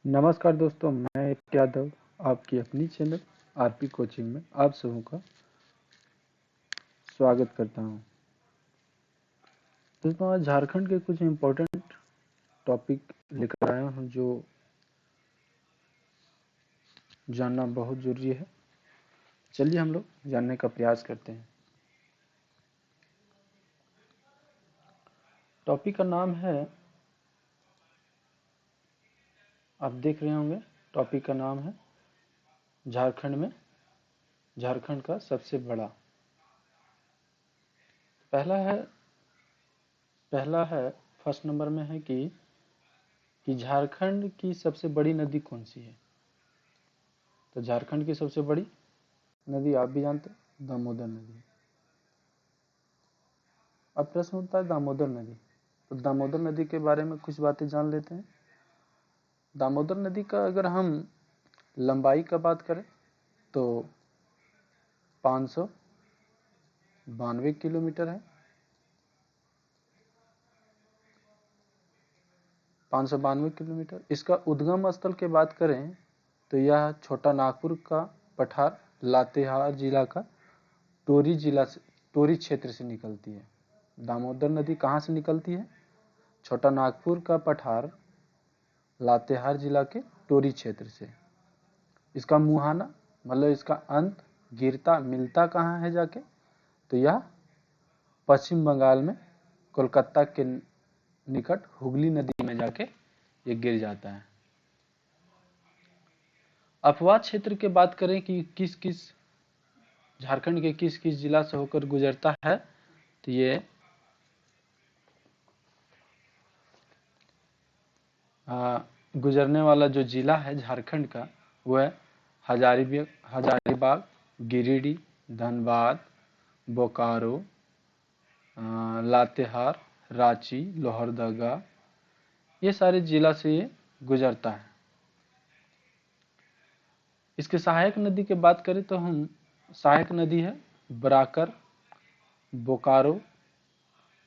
नमस्कार दोस्तों, मैं यादव आपकी अपनी चैनल आरपी कोचिंग में आप सबों का स्वागत करता हूं। दोस्तों, आज झारखंड के कुछ इम्पोर्टेंट टॉपिक लेकर आया हूं जो जानना बहुत जरूरी है। चलिए हम लोग जानने का प्रयास करते हैं। टॉपिक का नाम है, आप देख रहे होंगे, टॉपिक का नाम है झारखंड का सबसे बड़ा। पहला है फर्स्ट नंबर में है कि झारखंड की सबसे बड़ी नदी कौन सी है। तो झारखंड की सबसे बड़ी नदी आप भी जानते हैं, दामोदर नदी। अब प्रश्न उठता है दामोदर नदी। तो दामोदर नदी के बारे में कुछ बातें जान लेते हैं। दामोदर नदी का अगर हम लंबाई का बात करें तो 592 किलोमीटर है। 592 किलोमीटर। इसका उद्गम स्थल की बात करें तो यह छोटा नागपुर का पठार लातेहार जिला का टोरी क्षेत्र से निकलती है। दामोदर नदी कहाँ से निकलती है? छोटा नागपुर का पठार लातेहार जिला के टोरी क्षेत्र से। इसका मुहाना मतलब इसका अंत गिरता मिलता कहाँ है जाके? तो यह पश्चिम बंगाल में कोलकाता के निकट हुगली नदी में जाके ये गिर जाता है। अपवाद क्षेत्र की बात करें कि किस किस झारखंड के किस किस जिला से होकर गुजरता है, तो ये गुजरने वाला जो जिला है झारखंड का वह हजारीबाग, गिरिडीह, धनबाद, बोकारो, लातेहार, रांची, लोहरदगा, ये सारे जिला से ये गुजरता है। इसके सहायक नदी की बात करें तो हम सहायक नदी है बराकर, बोकारो,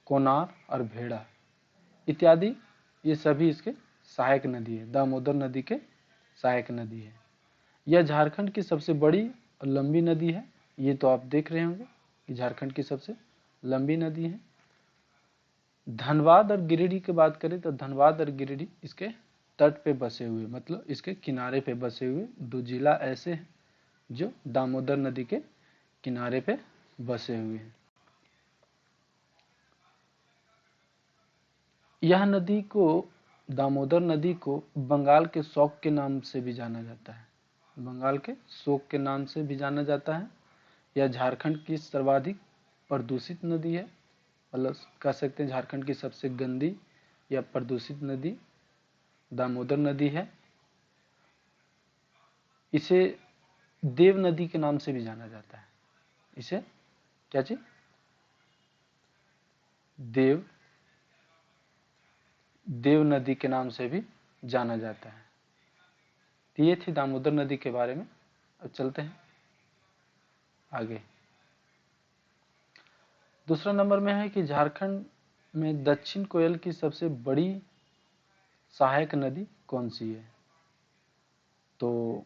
कोनार और भेड़ा इत्यादि, ये सभी इसके सहायक नदी है। दामोदर नदी के सहायक नदी है। यह झारखंड की सबसे बड़ी और लंबी नदी है। ये तो आप देख रहे होंगे कि झारखंड की सबसे लंबी नदी है। धनबाद और गिरिडीह की बात करें तो धनबाद और गिरिडीह इसके तट पे बसे हुए, मतलब इसके किनारे पे बसे हुए दो जिला ऐसे हैं जो दामोदर नदी के किनारे पे बसे हुए हैं। यह नदी को, दामोदर नदी को बंगाल के शोक के नाम से भी जाना जाता है। बंगाल के शोक के नाम से भी जाना जाता है। यह झारखंड की सर्वाधिक प्रदूषित नदी है, मतलब कह सकते हैं झारखंड की सबसे गंदी या प्रदूषित नदी दामोदर नदी है। इसे देव नदी के नाम से भी जाना जाता है। इसे क्या चीज? देव नदी के नाम से भी जाना जाता है। तो ये थी दामोदर नदी के बारे में। अब चलते हैं आगे। दूसरा नंबर में है कि झारखंड में दक्षिण कोयल की सबसे बड़ी सहायक नदी कौन सी है? तो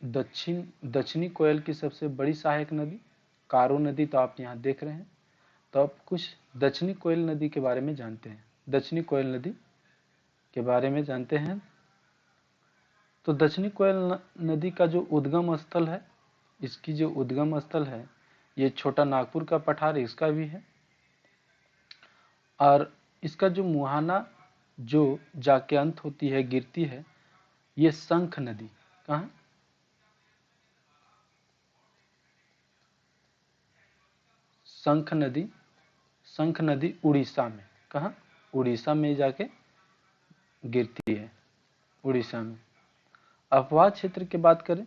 दक्षिणी कोयल की सबसे बड़ी सहायक नदी कारो नदी, तो आप यहाँ देख रहे हैं। तो अब कुछ दक्षिणी कोयल नदी के बारे में जानते हैं। दक्षिणी कोयल नदी के बारे में जानते हैं। तो दक्षिणी कोयल नदी का जो उद्गम स्थल है, इसकी जो उद्गम स्थल है, ये छोटा नागपुर का पठार इसका भी है। और इसका जो मुहाना जो जाके अंत होती है, गिरती है, ये शंख नदी। कहाँ? शंख नदी उड़ीसा में। कहाँ? उड़ीसा में जाके गिरती है, उड़ीसा में। अपवाद क्षेत्र की बात करें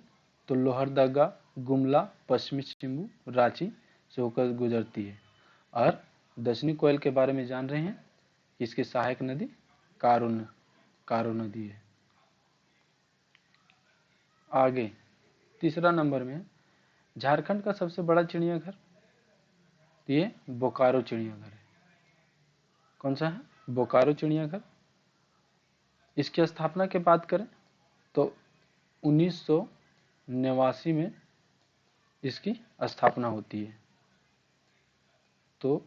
तो लोहरदगा, गुमला, पश्चिमी सिंहभूम, रांची से होकर गुजरती है। और दक्षिणी कोयल के बारे में जान रहे हैं, इसकी सहायक नदी कारो नदी है। आगे तीसरा नंबर में झारखंड का सबसे बड़ा चिड़ियाघर, ये बोकारो चिड़ियाघर है। कौन सा है? बोकारो चिड़ियाघर। इसकी स्थापना की बात करें तो 1989 में इसकी स्थापना होती है, तो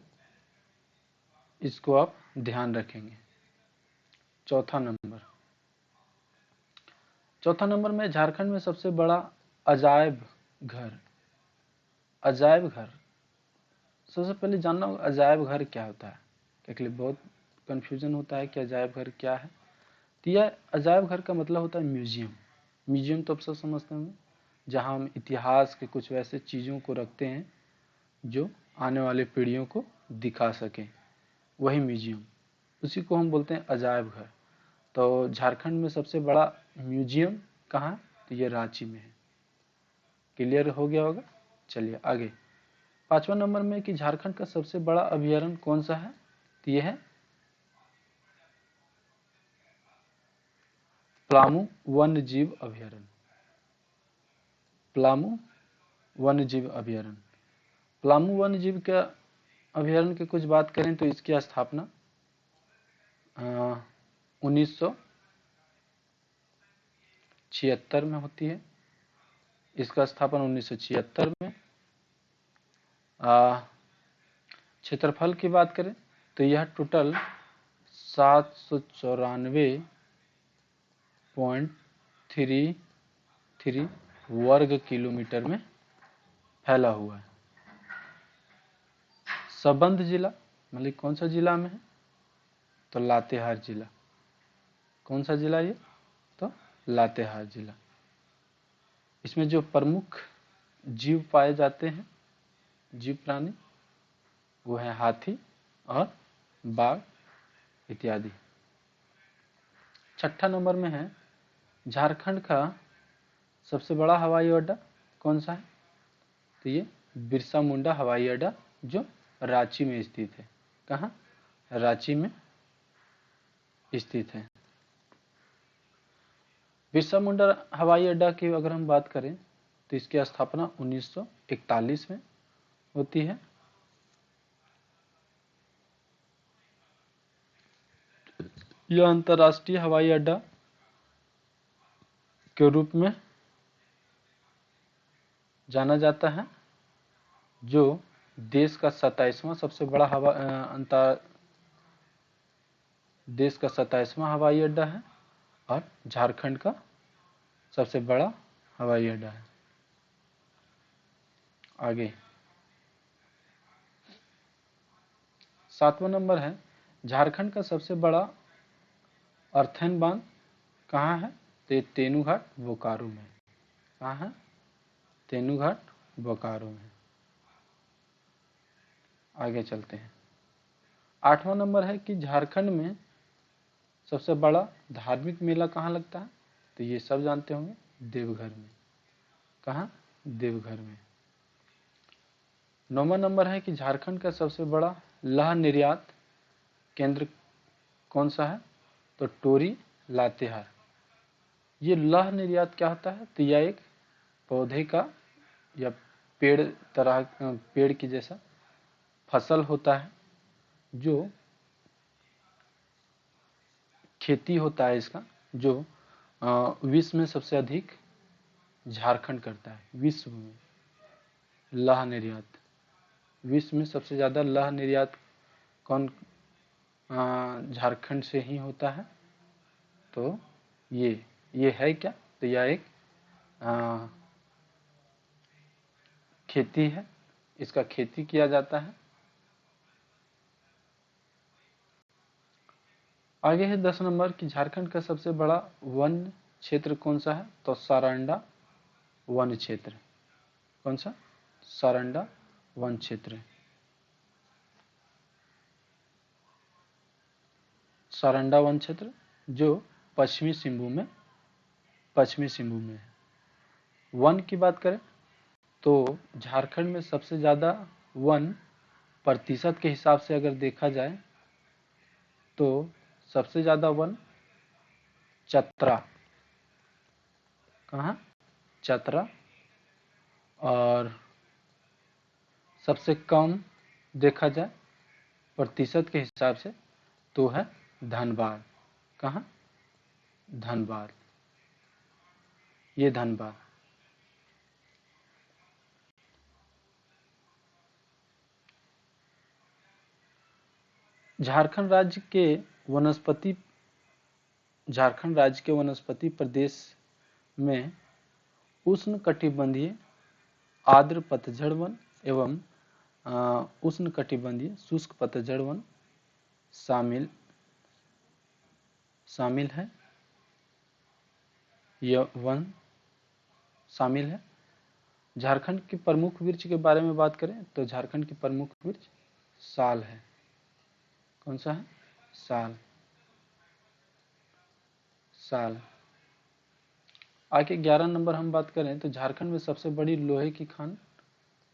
इसको आप ध्यान रखेंगे। चौथा नंबर में झारखंड में सबसे बड़ा अजायब घर। सबसे पहले जानना होगा अजायब घर क्या होता है, क्योंकि बहुत कन्फ्यूजन होता है कि अजायब घर क्या है। तो यह अजायब घर का मतलब होता है म्यूजियम तो आप सब समझते होंगे, जहाँ हम इतिहास के कुछ वैसे चीज़ों को रखते हैं जो आने वाले पीढ़ियों को दिखा सकें, वही म्यूजियम, उसी को हम बोलते हैं अजायब घर। तो झारखंड में सबसे बड़ा म्यूजियम कहाँ है, तो ये रांची में है। क्लियर हो गया होगा। चलिए आगे। 5वां नंबर में कि झारखंड का सबसे बड़ा अभयारण्य कौन सा है, तो यह है पलामू वन्य जीव अभयारण्य। पलामू वन्य जीव अभयारण्य के अभयारण्य की कुछ बात करें तो इसकी स्थापना 1976 में होती है। इसका स्थापना 1976 में। क्षेत्रफल की बात करें तो यह टोटल 794.33 वर्ग किलोमीटर में फैला हुआ है। संबंध जिला मतलब कौन सा जिला में है, तो लातेहार जिला। कौन सा जिला ये, तो लातेहार जिला। इसमें जो प्रमुख जीव पाए जाते हैं, जीव प्राणी, वो है हाथी और बाघ इत्यादि। 6ठा नंबर में है झारखंड का सबसे बड़ा हवाई अड्डा कौन सा है, तो ये बिरसा मुंडा हवाई अड्डा जो रांची में स्थित है। कहाँ, रांची में स्थित है। बिरसा मुंडा हवाई अड्डा की अगर हम बात करें तो इसकी स्थापना 1941 में होती है। यह अंतर्राष्ट्रीय हवाई अड्डा के रूप में जाना जाता है, जो देश का 27वां सबसे बड़ा हवाई अड्डा है और झारखंड का सबसे बड़ा हवाई अड्डा है। आगे 7वां नंबर है झारखंड का सबसे बड़ा अर्थन बांध कहाँ है, तो ये तेनूघाट बोकारो में। कहाँ है, तेनूघाट बोकारो में। आगे चलते हैं। 8वां नंबर है कि झारखंड में सबसे बड़ा धार्मिक मेला कहाँ लगता है, तो ये सब जानते होंगे, देवघर में। कहाँ, देवघर में। 9वां नंबर है कि झारखंड का सबसे बड़ा लह निर्यात केंद्र कौन सा है, तो टोरी लातेहार। ये लह निर्यात क्या होता है, तो यह एक पौधे का या पेड़ की जैसा फसल होता है, जो खेती होता है इसका, जो विश्व में सबसे अधिक झारखंड करता है। विश्व में लह निर्यात, विश्व में सबसे ज़्यादा लह निर्यात कौन, झारखंड से ही होता है। तो ये है क्या, तो यह एक खेती है, इसका खेती किया जाता है। आगे है 10 नंबर कि झारखंड का सबसे बड़ा वन क्षेत्र कौन सा है, तो सारंडा वन क्षेत्र। कौन सा, सारंडा वन क्षेत्र। सारंडा वन क्षेत्र जो पश्चिमी सिंहभूम में है। वन की बात करें तो झारखंड में सबसे ज़्यादा वन प्रतिशत के हिसाब से अगर देखा जाए तो सबसे ज़्यादा वन चतरा। कहाँ, चतरा। और सबसे कम देखा जाए प्रतिशत के हिसाब से तो है धनबाद। कहाँ, धनबाद, ये धनबाद। झारखंड राज्य के वनस्पति प्रदेश में उष्णकटिबंधीय आर्द्र पतझड़ वन एवं उष्णकटिबंधीय शुष्क पतझड़ वन शामिल है। यह वन शामिल है। झारखंड के प्रमुख वृक्ष के बारे में बात करें तो झारखंड की प्रमुख वृक्ष साल है। कौन सा है? साल। आगे 11 नंबर हम बात करें तो झारखंड में सबसे बड़ी लोहे की खान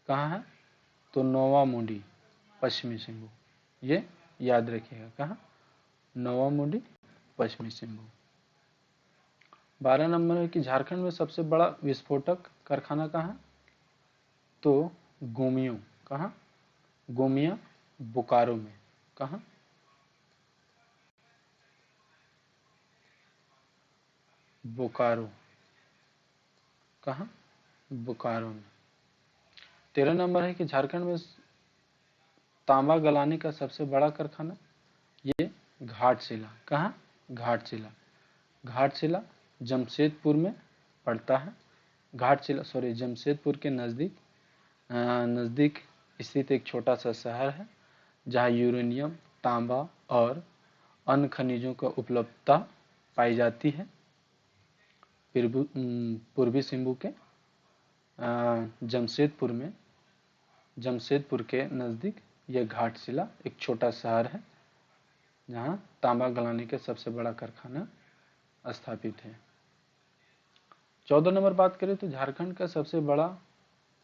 कहाँ है? तो नोवामुंडी, पश्चिमी सिंहभूम। ये याद रखिएगा, कहाँ? नोवामुंडी, पश्चिमी सिंहभूम। 12 नंबर है कि झारखंड में सबसे बड़ा विस्फोटक कारखाना कहाँ है? तो गोमियो, कहाँ? गोमिया, बोकारो में। कहाँ? बोकारो। कहाँ? बोकारो में। 13 नंबर है कि झारखंड में तांबा गलाने का सबसे बड़ा कारखाना ये घाटशिला। कहाँ? घाटशिला जमशेदपुर में पड़ता है। जमशेदपुर के नज़दीक स्थित एक छोटा सा शहर है जहाँ यूरेनियम, तांबा और अन्य खनिजों का उपलब्धता पाई जाती है। पूर्वी सिंहभूम के जमशेदपुर के नज़दीक यह घाटशिला एक छोटा शहर है जहाँ तांबा गलाने के सबसे बड़ा कारखाना स्थापित है। 14 नंबर बात करें तो झारखंड का सबसे बड़ा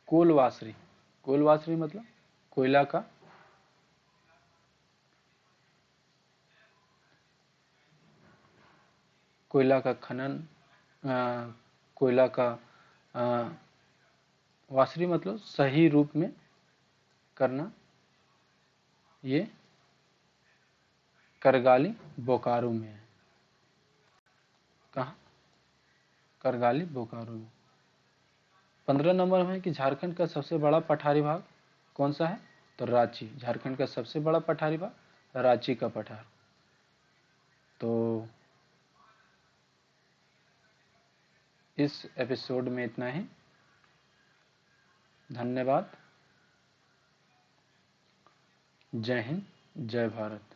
कोलवासरी मतलब कोयला का खनन, कोयला का वासरी मतलब सही रूप में करना, ये करगाली बोकारो में है। कहाँ? करगाली बोकारो में। 15 नंबर में है कि झारखंड का सबसे बड़ा पठारी भाग कौन सा है? तो रांची। झारखंड का सबसे बड़ा पठारी भाग रांची का पठार। तो इस एपिसोड में इतना ही। धन्यवाद। जय हिंद, जय भारत।